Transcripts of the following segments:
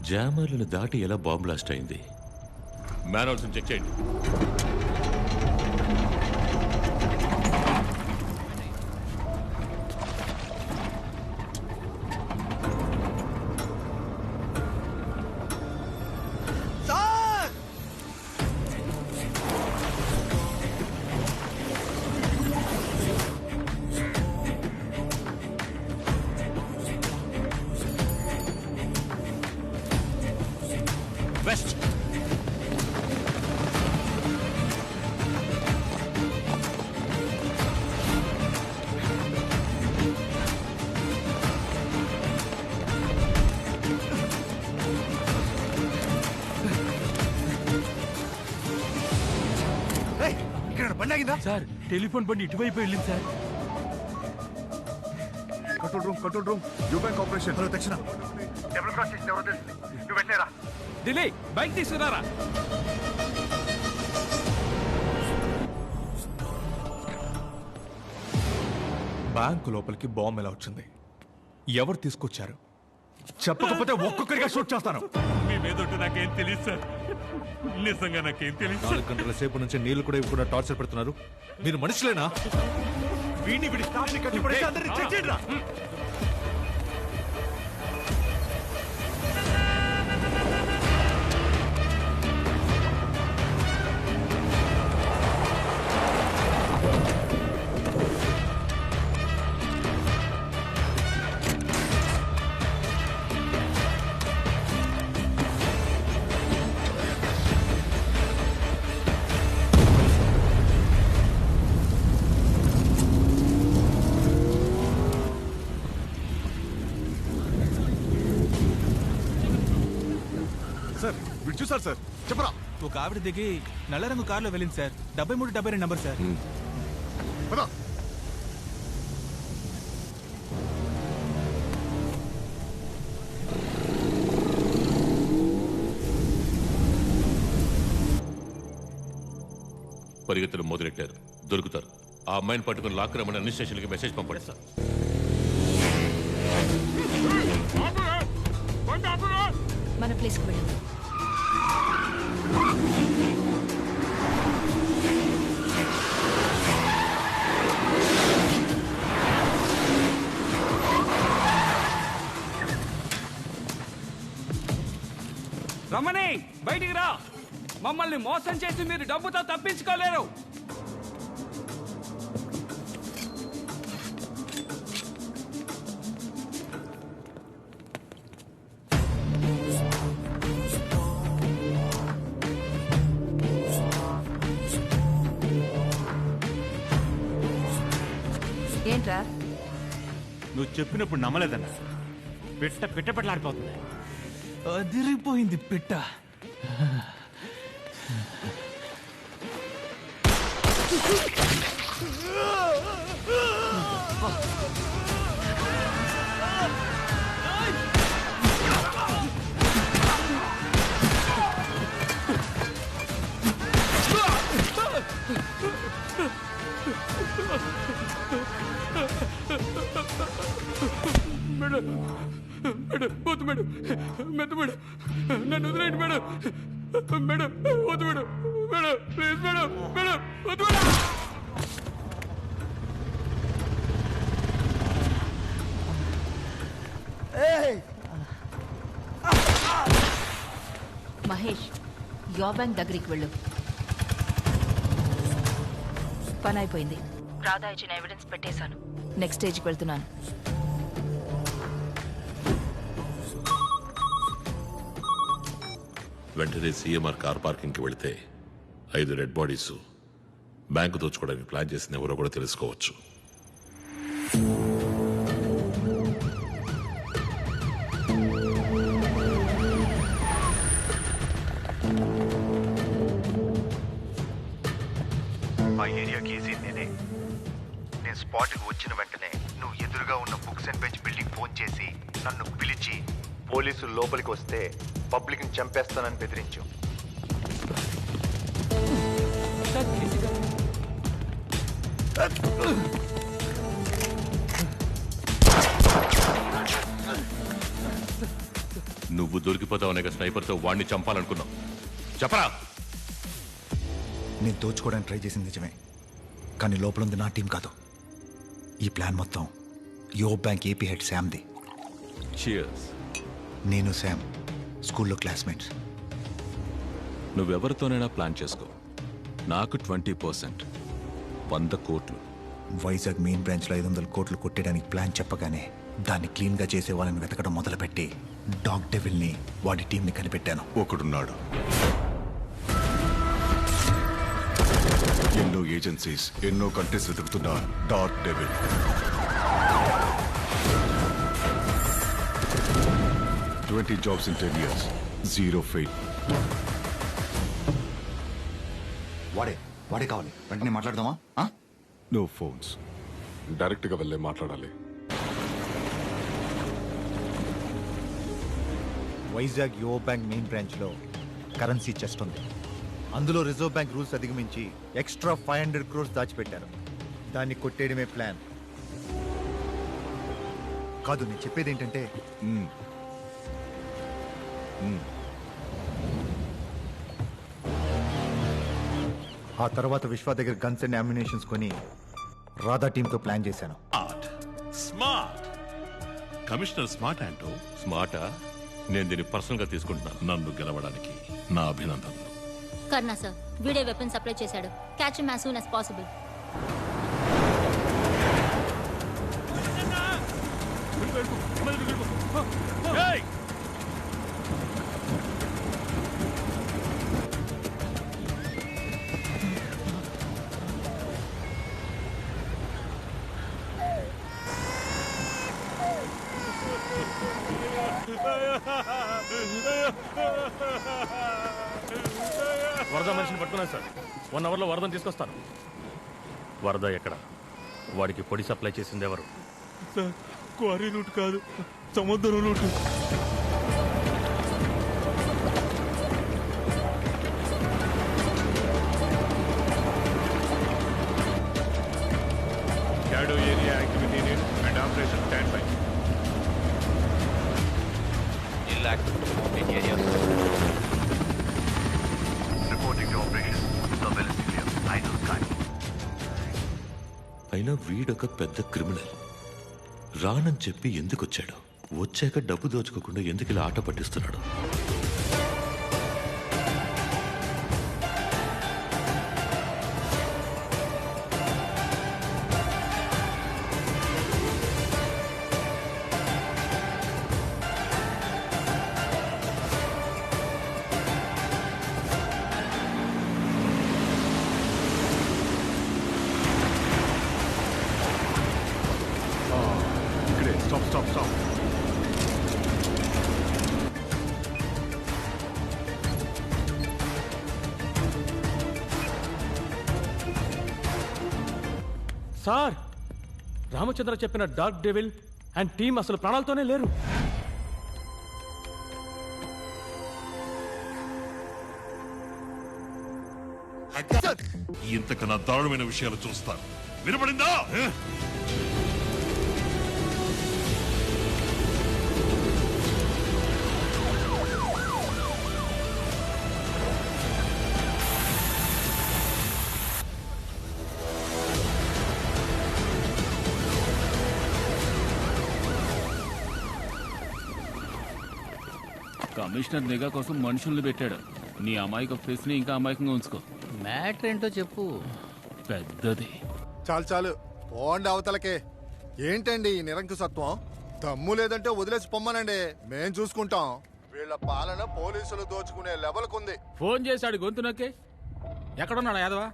జామర్లను దాటి ఎలా bomb blast అయింది? మ్యాన్హోల్స్ చెక్ చేయండి. వెస్ట్. ఇక్కడ బండి ఆగిందా సార్? టెలిఫోన్ బండి ఇటువైపు వెళ్ళింది సార్. కంట్రోల్ రూమ్ యూబ్యాంక్ ఆపరేషన్. హలో దక్షిణ డబుల్ క్రాస్ చేసిన ఎవరో తెలుసు. నువ్వు వెళ్ళారా? ఢిల్లీ బైక్ తీసుకున్నారా? బ్యాంకు లోపలికి బాంబు ఎలా వచ్చింది? ఎవరు తీసుకొచ్చారు? చెప్పకపోతే ఒక్కొక్కరిగా షూట్ చేస్తాను. మీ మీద నాకేం తెలియదు సార్. నిజంగా నాకేం తెలియదు. 4 గంటల సేపు నుంచి నీళ్లు కూడా ఇవ్వకుండా టార్చర్ పెడుతున్నారు. మీరు మనుషులేనా? వీడిని విడి స్టాఫ్ని కట్టిపడేసి అందరినీ చెక్ చేయండి రా. సార్ వీడు చూసారు సార్. చెప్పరా. ఒక ఆవిడ దిగి నల్ల రంగు కారులో వెళ్ళింది సార్. 7372 number sir. పద. పరిగెత్తులు మొదలెట్టారు. దొరుకుతారు. ఆ అమ్మాయిని పట్టుకుని లాక్ రమ్మని అన్ని స్టేషన్లకి మెసేజ్ పంపండి సార్. మన ప్లేస్కి వెళ్ళండి. రమణి బయటికి రా. మమ్మల్ని మోసం చేసి మీరు డబ్బుతో తప్పించుకోలేరు. ఏంట్రా? నువ్వు చెప్పినప్పుడు నమ్మలేదన్నా. పెట్టలాడిపోతుంది. అదిరిపోయింది పిట్ట. మేడం మేడం వద్దు మేడం. మెద్దు మేడం. నన్ను వదిలేండి మేడం. మేడం వద్దు madam. Madam please madam. Madam వద్దు మేడం. మహేష్, యో బ్యాంక్ దగ్గరికి వెళ్ళు. పని అయిపోయింది. రాధా ఇచ్చిన ఎవిడెన్స్ పెట్టేశాను. నెక్స్ట్ స్టేజ్కి వెళ్తున్నాను. వెంటనే సీఎంఆర్ కార్ పార్కింగ్కి వెళితే 5 రెడ్ బాడీస్ బ్యాంకు దోచుకోవడానికి ప్లాన్ చేసిన ఎవరో కూడా తెలుసుకోవచ్చు. ఆ ఏరియాకి ఈజీ నేనే. నేను స్పాట్కి వచ్చిన వెంటనే నువ్వు ఎదురుగా ఉన్న books and bench building phone చేసి నన్ను పిలిచి పోలీసులు లోపలికి వస్తే పబ్లిక్ని చంపేస్తానని బెదిరించు. నువ్వు దొరికిపోతావనే స్నైపర్తో వాడిని చంపాలనుకున్నావు. చెప్పరా? నేను దోచుకోవడానికి ట్రై చేసింది నిజమే, కానీ లోపల ఉంది నా టీం కాదు. ఈ ప్లాన్ మొత్తం యో బ్యాంక్ ఏపీ హెడ్ శామ్ది. Cheers. నేను శామ్ స్కూల్లో క్లాస్మేట్స్. నువ్వెవరితోనైనా ప్లాన్ చేసుకో. నాకు 20%, 100 కోట్లు. వైజాగ్ మెయిన్ బ్రాంచ్లో 500 కోట్లు కొట్టేయడానికి ప్లాన్ చెప్పగానే దాన్ని క్లీన్గా చేసే వాళ్ళని వెతకడం మొదలుపెట్టి డాగ్ డెవిల్ని వాడి టీంని కనిపెట్టాను. ఒకడున్నాడు. ఎన్నో ఏజెన్సీస్, ఎన్నో కంట్రీస్ వెతుకుతున్న dog devil. $20 jobs in 10 years, 0 fail. వాడే కావాలి, వెంటనే మాట్లాడదామా? No phones. డైరెక్ట్గా వెళ్ళే మాట్లాడాలి. వైజాగ్ యో బ్యాంక్ మెయిన్ బ్రాంచ్లో కరెన్సీ చెస్ట్ ఉంది. అందులో రిజర్వ్ బ్యాంక్ రూల్స్ అధిగమించి ఎక్స్ట్రా 500 crores దాచిపెట్టారు. దాన్ని కొట్టేయడమే ప్లాన్. కాదు, నేను చెప్పేది ఏంటంటే ఆ తర్వాత విశ్వ దగ్గర గన్స్ అండ్ అమ్యునేషన్స్ కొని రాధా టీంతో ప్లాన్ చేశాను. స్మార్ట్ కమిషనర్ స్మార్ట్ అంటూ. స్మార్టా? నేను దీన్ని పర్సనల్ గా తీసుకుంటున్నాను. నన్ను గెలవడానికి నా అభినందనలు. కర్ణా సార్, వీడే వెపన్ సప్లై చేశాడు. Catch him as soon as possible. వరద మనిషిని పట్టుకున్నాను సార్. 1 hourలో వరదను తీసుకొస్తాను. వరద ఎక్కడ? వాడికి పొడి సప్లై చేసింది ఎవరు? సార్, క్వారీ రూట్ కాదు, సముద్రం route. Shadow area activity needed and operation standby. Reporting to operation. Surveillance clear. I know sky. అయినా వీడొక పెద్ద క్రిమినల్. రానని చెప్పి ఎందుకు వచ్చాడు? వచ్చాక డబ్బు దోచుకోకుండా ఎందుకు ఇలా ఆట పట్టిస్తున్నాడు? ఇక్కడే స్టాప్. సార్, రామచంద్ర చెప్పిన డార్క్ డెవిల్ అండ్ టీం అసలు ప్రాణాలతోనే లేరు. ఇంతకన్నా దారుణమైన విషయాలు చూస్తాను. వినపడిందా? కమిషనర్ నిఘా కోసం మనుషుల్ని పెట్టాడు. నీ అమాయక ఫేస్ ని ఇంకా అమాయకంగా ఉంచుకో. మ్యాటర్ ఏంటో చెప్పు. పెద్దది. చాలు పోండి అవతలకే. ఏంటండి ఈ నిరంకుశత్వం? దమ్ము లేదంటే వదిలేసి పొమ్మనండి, మేం చూసుకుంటాం. వీళ్ళ పాలన పోలీసులు దోచుకునే లెవెల్కుంది. ఫోన్ చేశాడు గొంతు నొక్కి. ఎక్కడున్నాడు యాదవా?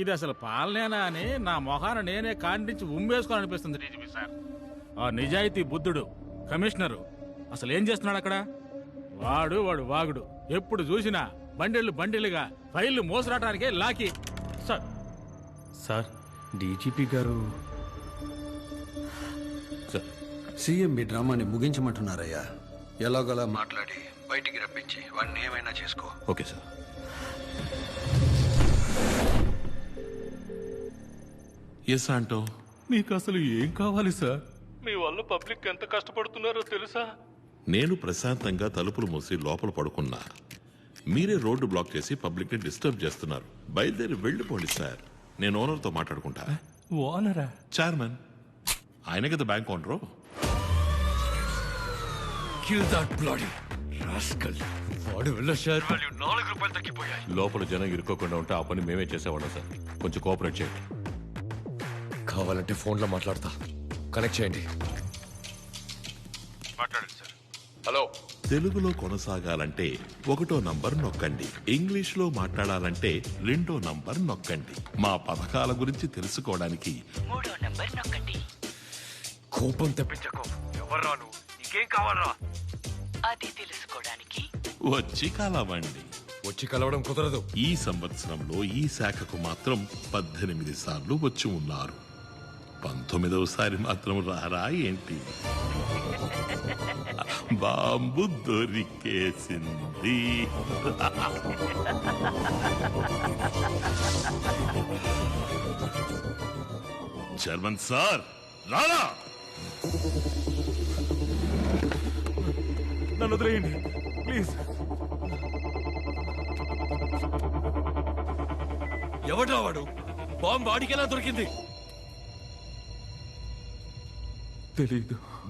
ఇది అసలు పాలనేనా అని నా మొహాన నేనే కాండించి ఉమ్మేసుకోవాలనిపిస్తుంది డీజీపీ సార్. ఆ నిజాయితీ బుద్ధుడు కమిషనరు అసలు ఏం చేస్తున్నాడు అక్కడ? వాడు వాగుడు. ఎప్పుడు చూసినా బండిలుగా ఫైళ్లు మోసరాటానికే లాకి. సార్ డీజీపీ గారు సీఎం మీ డ్రామాని ముగించమంటున్నారయ్యా. ఎలాగోలా మాట్లాడి బయటికి రప్పించి వాడిని ఏమైనా చేసుకో. Okay sir. ఎస్ ఆంటో. మీకు అసలు ఏం కావాలి సార్? మీ వల్ల పబ్లిక్ ఎంత కష్టపడుతున్నారో తెలుసా? నేను ప్రశాంతంగా తలుపులు మూసి లోపల పడుకున్నా. మీరే రోడ్డు బ్లాక్ చేసి పబ్లిక్ ని డిస్టర్బ్ చేస్తున్నారు. బయలుదేరి వెళ్ళిపోండి సార్. నేను ఓనర్తో మాట్లాడుకుంటా. ఓనరా? చైర్మన్. ఆయన కదా బ్యాంక్ ఓనరు. లోపల జనం ఇరుక్కోకుండా ఉంటే ఆ పని మేమే చేసేవాళ్ళం సార్. కొంచెం కోఆపరేట్ చేయండి. కావాలంటే ఫోన్లో మాట్లాడతా. కనెక్ట్ చేయండి. మాట్లాడండి సార్. హలో. తెలుగులో కొనసాగాలంటే 1వ నంబర్ నొక్కండి. ఇంగ్లీష్ లో మాట్లాడాలంటే 2వ నంబర్ నొక్కండి. మా పథకాల గురించి తెలుసుకోవడానికి 3వ నంబర్ నొక్కండి. కోపం తెప్పించకు. ఎవర్రా నువ్వు? నీకేం కావాలరా? అది తెలుసుకోవడానికి వచ్చి కలవండి. వచ్చి కలవడం కుదరదు. ఈ సంవత్సరంలో ఈ శాఖకు మాత్రం 18 సార్లు వచ్చి ఉన్నారు. 19వ సారి మాత్రం రారా ఏంటి? బాంబు దొరికేసింది. చైర్మన్ సార్ రారా. నన్ను వదిలేయండి ప్లీజ్. ఎవడ్రా వాడు? బాంబు వాడికెలా దొరికింది? తెలీదు.